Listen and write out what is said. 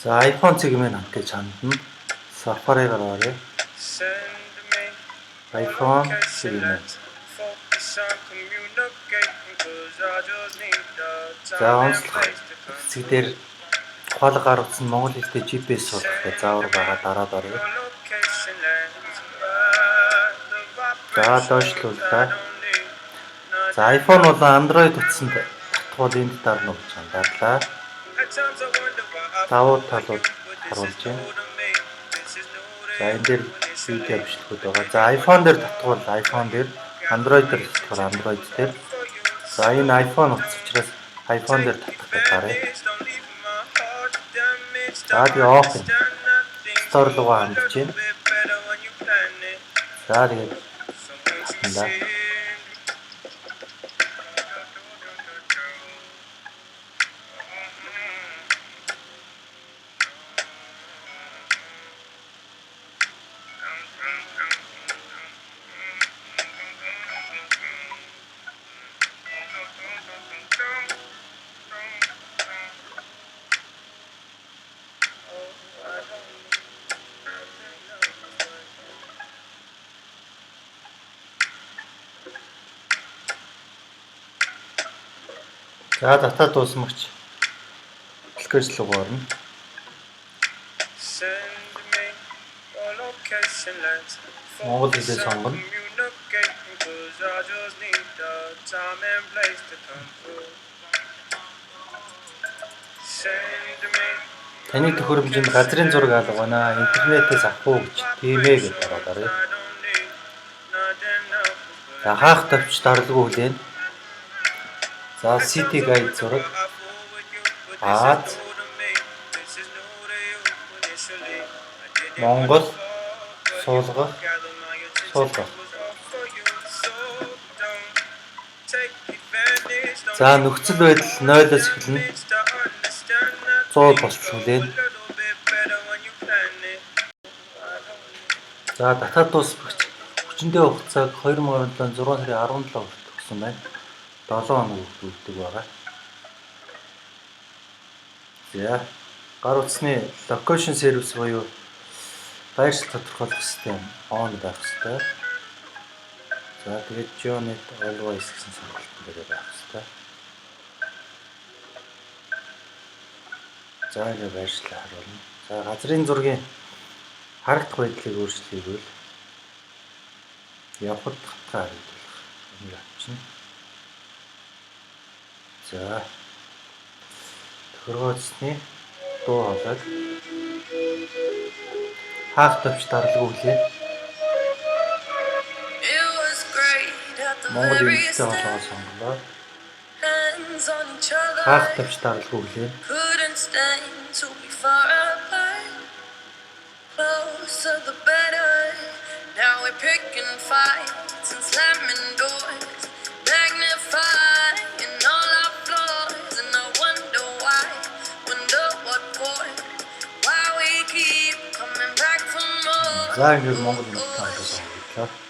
За iPhone цэгмээ хамтыг чандна. Safari-гаар оръё. iPhone цэгмээ. За онцлог хэсэг дээр ухаалаг гар утсан монгол хэлтэй GPS суулгах заавар байгаа дараад оръё. За доошлууллаа. За iPhone болон Android утсанд татгуул энд дарна гэж хандарлаа. Давуу талууд харуулж байна. За энэ дээр видео бичлэгүүд байгаа. За iPhone дээр татгуул iPhone дээр, Android дээр татгуул Android дээр. За энэ iPhone утас учраас iPhone дээр татах гэж гарыг. За тэгээ open Store руугаа хандж байна. За тэгээд татнаа. За дата дуусмагч аппликейшн руу орно. Монгол хэлээр сонгоно. Таны төхөөрөмжөнд газрын зураг алга байна. Интернетээс авах уу гэж тиймээ гэж дараад оръё. За хаах товч дарлгүй хүлээн. За City Guide зураг. Аз Монгол суулгах. За нөхцөл байдал 0-оос эхэлнэ. 100 болтолгоо. За дата дуусгагч хүчиндээ хугацааг 2007 6 сарын 17 хүртэл өгсөн байна. 7 хоног өгдөг байгаа. За гар утасны location service буюу байршил тодорхойлох систем on байх хэрэгтэй. За тэгээд Jonet Always гэсэн сонголтын дээр байх хэрэгтэй. За ингэ байршлаа харуулна. За газрын зургийн харагдах байдлыг өөрчлөйгөл явхад хатгаа харуулах юм авчна. За төхөргөөцсны дуу хоолойг хаах төвч дарлгүй хүлээ. Монгол хэлтэй хоолойгоо сонголоо. Хаах төвч дарлгүй хүлээ. Closer the better. Now we're picking fights and slamming doors, magnifying all our flaws, and I wonder why, wonder what for, why we keep coming back for more. За ингэ Монгол хэлтэй хоолой сонголоо.